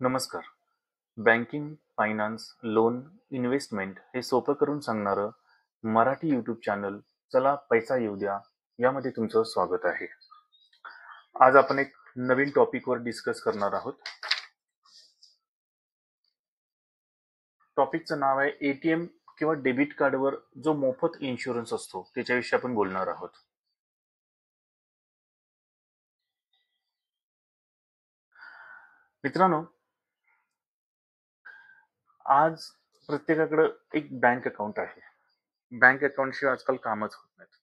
नमस्कार. Banking, finance, loan, investment हे सोपं करून सांगणारं मराठी यूट्यूब चॅनल चला पैसा येऊ द्या यामध्ये तुमचं स्वागत आहे. आज आपण एक नवीन टॉपिकवर डिस्कस करणार आहोत. टॉपिकचं नाव आहे एटीएम किंवा डेबिट कार्डवर जो मोफत इन्शुरन्स असतो त्याच्याविषयी आपण बोलणार आहोत. मित्रांनो, आज प्रत्येकाकडे एक बँक अकाउंट आहे. बँक अकाउंटशिवाय आजकाल कामच होत नाहीत.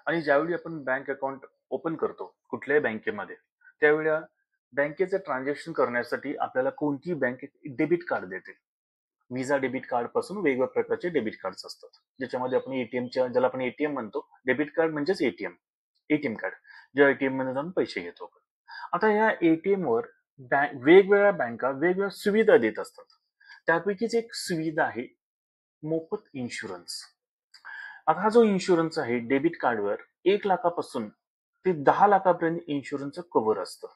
आणि ज्यावेळी आपण बँक अकाउंट ओपन करतो कुठल्याही बँकेमध्ये, त्यावेळी बँकेचं ट्रान्झॅक्शन करण्यासाठी आपल्याला कोणती बँक डेबिट कार्ड देते. व्हिसा डेबिट कार्ड पासून वेगवेगळ्या प्रकारचे डेबिट कार्ड असतात, ज्याच्यामध्ये आपण एटीएमच्या ज्याला आपण एटीएम म्हणतो. डेबिट कार्ड म्हणजेच एटीएम एटीएम कार्ड, ज्या एटीएम मध्ये जाऊन पैसे घेतो. आता या एटीएम वर वेगवेगळ्या बँका वेगवेगळ्या सुविधा देत असतात. त्यापैकीच एक सुविधा आहे मोफत इन्शुरन्स. आता हा जो इन्शुरन्स आहे डेबिट कार्डवर 1 लाखापासून ते 10 लाखापर्यंत इन्शुरन्सचं कव्हर असतं.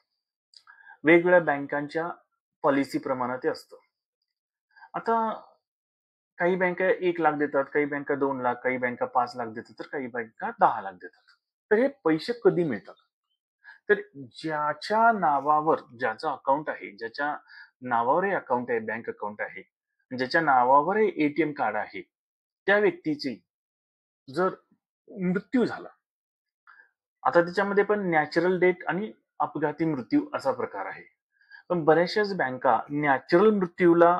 वेगवेगळ्या बँकांच्या पॉलिसी प्रमाणे ते असतं. आता काही बँका 1 लाख देतात, काही बँका 2 लाख, काही बँका 5 लाख देतात, तर काही बँका 10 लाख देतात. तर हे पैसे कधी मिळतात? तर ज्याच्या नावावर ज्याचं अकाउंट आहे, ज्याच्या नावावर हे अकाउंट आहे, बँक अकाउंट आहे, ज्याच्या नावावर हे एटीएम कार्ड आहे, त्या व्यक्तीची जर मृत्यू झाला, आता त्याच्यामध्ये पण नॅचरल डेथ आणि अपघाती मृत्यू असा प्रकार आहे. पण बऱ्याचशाच बँका नॅचरल मृत्यूला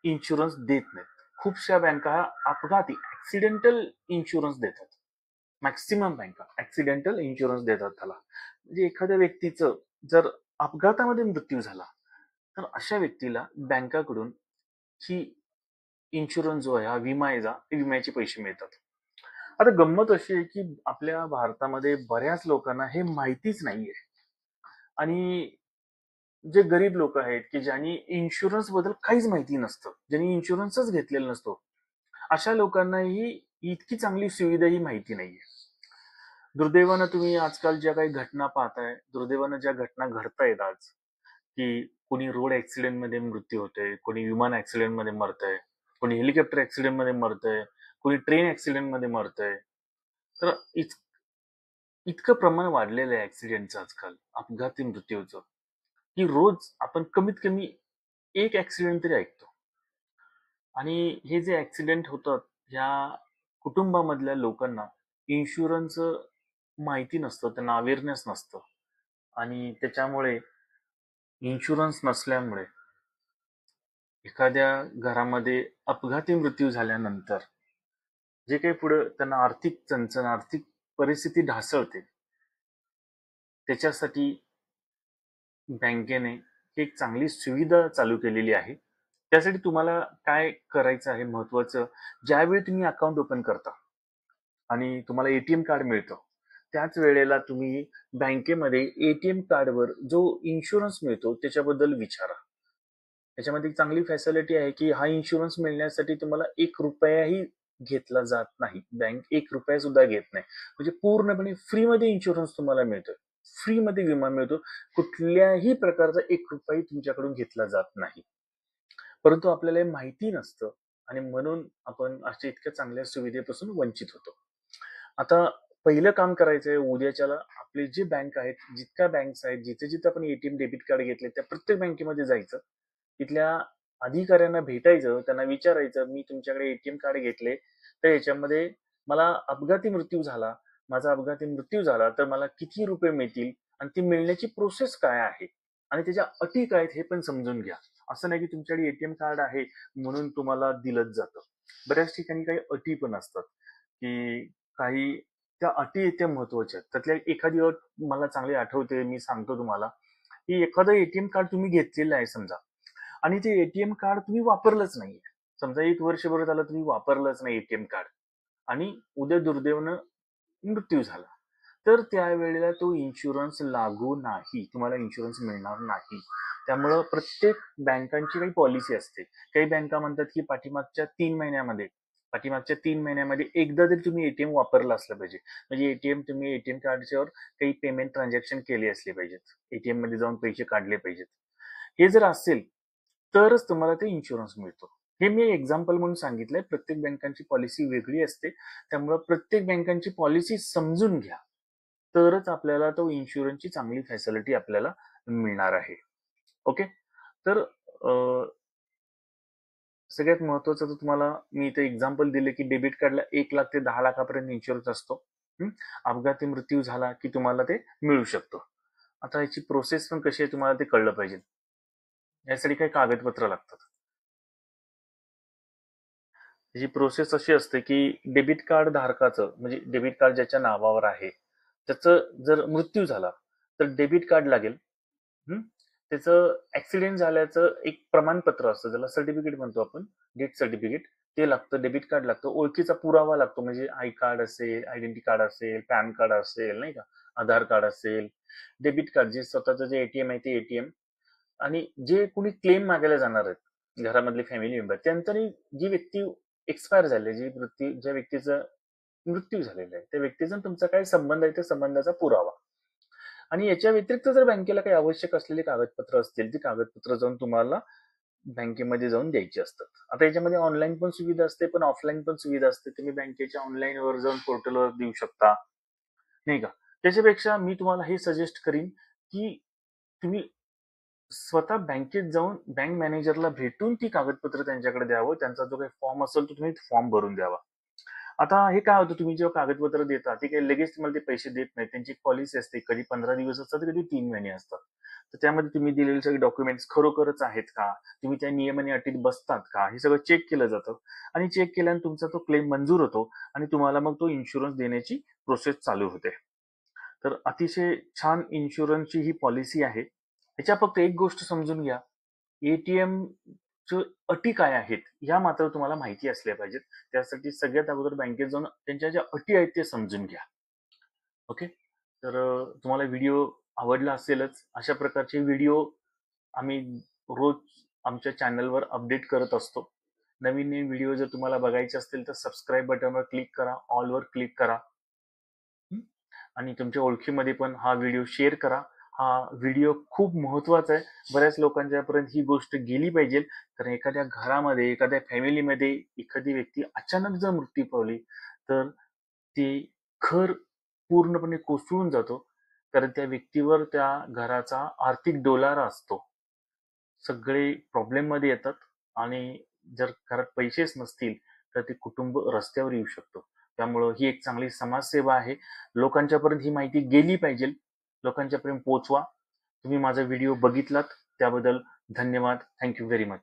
इन्शुरन्स देत नाहीत. खूपशा बँका अपघाती ऍक्सिडेंटल इन्शुरन्स देतात. मॅक्सिमम बँका ऍक्सिडेंटल इन्शुरन्स देतात त्याला. म्हणजे एखाद्या व्यक्तीचं जर अपघातामध्ये मृत्यू झाला, तर अशा व्यक्तीला बँकाकडून ही इन्शुरन्स जो आहे, हा विमा आहे, विम्याचे पैसे मिळतात. आता गंमत अशी आहे की आपल्या भारतामध्ये बऱ्याच लोकांना हे माहितीच नाहीये. आणि जे गरीब लोक आहेत की ज्यांनी इन्शुरन्स बद्दल काहीच माहिती नसतं, ज्यांनी इन्शुरन्सच घेतलेला नसतो, अशा लोकांना ही इतकी चांगली सुविधा ही माहिती नाहीये. दुर्दैवानं तुम्ही आजकाल ज्या काही घटना पाहताय, दुर्दैवानं ज्या घटना घडतायत आज, की कोणी रोड ऍक्सिडेंट मध्ये मृत्यू होतोय, कोणी विमान ऍक्सिडेंट मध्ये मरतंय, कोणी हेलिकॉप्टर ऍक्सिडेंट मध्ये मरतंय, कोणी ट्रेन ऍक्सिडेंट मध्ये मरतंय. तर इतकं प्रमाण वाढलेलं आहे ऍक्सिडेंटचं आजकाल, अपघाती मृत्यूचं, की रोज आपण कमीत कमी एक ऍक्सिडेंट तरी ऐकतो. आणि हे जे ऍक्सिडेंट होतात, ह्या कुटुंबामधल्या लोकांना इन्शुरन्स माहिती नसतं, त्यांना अवेअरनेस नसतं. आणि त्याच्यामुळे इन्शुरन्स नसल्यामुळे एखाद्या घरामध्ये अपघाती मृत्यू झाल्यानंतर जे काही पुढे त्यांना आर्थिक चणचण, आर्थिक परिस्थिती ढासळते, त्याच्यासाठी बँकेने एक चांगली सुविधा चालू केलेली आहे. त्यासाठी तुम्हाला काय करायचं आहे महत्वाचं, ज्यावेळी तुम्ही अकाउंट ओपन करता आणि तुम्हाला एटीएम कार्ड मिळतं, त्याच वेळेला तुम्ही बँकेमध्ये एटीएम कार्डवर जो इन्शुरन्स मिळतो त्याच्याबद्दल विचारा. त्याच्यामध्ये एक चांगली फॅसिलिटी आहे की हा इन्शुरन्स मिळण्यासाठी तुम्हाला 1 रुपयाही घेतला जात नाही. बँक 1 रुपया सुद्धा घेत नाही. म्हणजे पूर्णपणे फ्रीमध्ये इन्शुरन्स तुम्हाला मिळतोय. फ्रीमध्ये विमा मिळतो. कुठल्याही प्रकारचा 1 रुपयाही तुमच्याकडून घेतला जात नाही. परंतु आपल्याला हे माहिती नसतं आणि म्हणून आपण अशा इतक्या चांगल्या सुविधेपासून वंचित होतो. आता पहिलं काम करायचंय, उद्याच्याला आपले जे बँक आहेत, जितक्या बँक्स आहेत, जिथे जिथे आपण एटीएम डेबिट कार्ड घेतले, त्या प्रत्येक बँकेमध्ये जायचं. तिथल्या अधिकाऱ्यांना भेटायचं, त्यांना विचारायचं, मी तुमच्याकडे एटीएम कार्ड घेतले, तर याच्यामध्ये मला अपघाती मृत्यू झाला, माझा अपघाती मृत्यू झाला तर मला किती रुपये मिळतील आणि ती मिळण्याची प्रोसेस काय आहे आणि त्याच्या अटी काय आहेत हे पण समजून घ्या. असं नाही की तुमच्याकडे एटीएम कार्ड आहे म्हणून तुम्हाला दिलंच जातं. बऱ्याच ठिकाणी काही अटी पण असतात, की काही त्या अटी आहेत त्या महत्वाच्या आहेत. त्यातल्या एखादी अट मला चांगली आठवते, मी सांगतो तुम्हाला, की एखादं एटीएम कार्ड तुम्ही घेतलेलं आहे समजा, आणि ते एटीएम कार्ड तुम्ही वापरलंच नाहीये. समजा 1 वर्षभर झालं तुम्ही वापरलंच नाही एटीएम कार्ड आणि उद्या दुर्दैवानं मृत्यू झाला, तर त्यावेळेला तो इन्शुरन्स लागू नाही, तुम्हाला इन्शुरन्स मिळणार नाही. त्यामुळं प्रत्येक बँकांची काही पॉलिसी असते. काही बँका म्हणतात की पाठीमागच्या 3 महिन्यामध्ये एकदा तरी तुम्ही एटीएम वापरलं असलं पाहिजे. म्हणजे तुम्ही एटीएम कार्डच्यावर काही पेमेंट ट्रान्झॅक्शन केले असले पाहिजेत, एटीएम मध्ये जाऊन पैसे काढले पाहिजेत. हे जर असेल तरच तुम्हाला ते इन्शुरन्स मिळतो. हे मी एक्झाम्पल म्हणून सांगितलंय. प्रत्येक बँकांची पॉलिसी वेगळी असते. त्यामुळे प्रत्येक बँकांची पॉलिसी समजून घ्या. तरच आपल्याला तो इन्शुरन्सची चांगली फॅसिलिटी आपल्याला मिळणार आहे. ओके. तर सगळ्यात महत्वाचं तर तुम्हाला मी इथे एक्झाम्पल दिले की डेबिट कार्डला 1 लाख ते 10 लाखापर्यंत इन्शुरन्स असतो. अपघाती मृत्यू झाला की तुम्हाला ते मिळू शकतो. आता याची प्रोसेस पण कशी आहे तुम्हाला ते कळलं पाहिजे. यासाठी काही कागदपत्र लागतात. त्याची प्रोसेस अशी असते की डेबिट कार्ड धारकाचं म्हणजे डेबिट कार्ड ज्याच्या नावावर आहे त्याचं जर मृत्यू झाला तर डेबिट कार्ड लागेल. त्याचं ऍक्सिडेंट झाल्याचं एक प्रमाणपत्र असतं, ज्याला सर्टिफिकेट म्हणतो आपण, डेथ सर्टिफिकेट, ते लागतं. डेबिट कार्ड लागतं. ओळखीचा पुरावा लागतो, म्हणजे आय कार्ड असेल, आयडेंटिटी कार्ड असेल, पॅन कार्ड असेल, नाही का, आधार कार्ड असेल. डेबिट कार्ड जे स्वतःचं जे एटीएम आहे ते एटीएम. आणि जे कोणी क्लेम मागायला जाणार आहेत घरामधले फॅमिली मेंबर, त्यांनी जी व्यक्ती एक्सपायर झाली, ज्या व्यक्तीचा मृत्यू झालेला आहे त्या व्यक्तीचा तुमचा काय संबंध आहे त्या संबंधाचा पुरावा. आणि याच्या व्यतिरिक्त जर बँकेला काही आवश्यक असलेली कागदपत्र असतील ती कागदपत्र जाऊन तुम्हाला बँकेमध्ये जाऊन द्यायची असतात. आता याच्यामध्ये ऑनलाईन पण सुविधा असते पण ऑफलाईन पण सुविधा असते. तुम्ही बँकेच्या ऑनलाईन वर जाऊन पोर्टलवर देऊ शकता, नाही का. त्याच्यापेक्षा मी तुम्हाला हे सजेस्ट करीन की तुम्ही स्वतः बँकेत जाऊन बँक मॅनेजरला भेटून ती कागदपत्र त्यांच्याकडे द्यावं. त्यांचा जो काही फॉर्म असेल तो तुम्ही फॉर्म भरून द्यावा. आता हे काय होतं, तुम्ही जेव्हा कागदपत्र देता ते काही लगेच तुम्हाला ते पैसे देत नाही. त्यांची पॉलिसी असते, कधी 15 दिवस असतात, कधी 3 महिने असतात. तर त्यामध्ये तुम्ही दिलेले सगळे डॉक्युमेंट्स खरोखरच आहेत का, तुम्ही त्या नियम आणि अटीत बसतात का, हे सगळं चेक केलं जातं. आणि चेक केल्याने तुमचा तो क्लेम मंजूर होतो आणि तुम्हाला मग तो इन्शुरन्स देण्याची प्रोसेस चालू होते. तर अतिशय छान इन्शुरन्सची ही पॉलिसी आहे. ह्याच्या फक्त एक गोष्ट समजून घ्या, एटीएम अटी काय आहेत या मात्र तुम्हाला माहिती असल्या पाहिजेत. त्यासाठी सगळ्यात अगोदर बँकेत जाऊन त्यांच्या ज्या अटी आहेत ते समजून घ्या. ओके. तर तुम्हाला व्हिडिओ आवडला असेलच. अशा प्रकारचे व्हिडिओ आम्ही रोज आमच्या चॅनलवर अपडेट करत असतो. नवीन नवीन व्हिडिओ जर तुम्हाला बघायचे असतील तर सबस्क्राईब बटनवर क्लिक करा, ऑलवर क्लिक करा. आणि तुमच्या ओळखीमध्ये पण हा व्हिडिओ शेअर करा. हा व्हिडिओ खूप महत्वाचा आहे. बऱ्याच लोकांच्यापर्यंत ही गोष्ट गेली पाहिजे. कारण एखाद्या घरामध्ये, एखाद्या फॅमिलीमध्ये एखादी व्यक्ती अचानक जर मृत्यू पावली तर ते घर पूर्णपणे कोसळून जातो. कारण त्या व्यक्तीवर त्या घराचा आर्थिक डोलारा असतो. सगळे प्रॉब्लेम मध्ये येतात आणि जर घरात पैसेच नसतील तर ते कुटुंब रस्त्यावर येऊ शकतो. त्यामुळं ही एक चांगली समाजसेवा आहे. लोकांच्यापर्यंत ही माहिती गेली पाहिजे. लोकांच्यापर्यंत पोहोचवा. तुम्ही माझा व्हिडिओ बघितलात त्याबद्दल धन्यवाद. Thank you very much.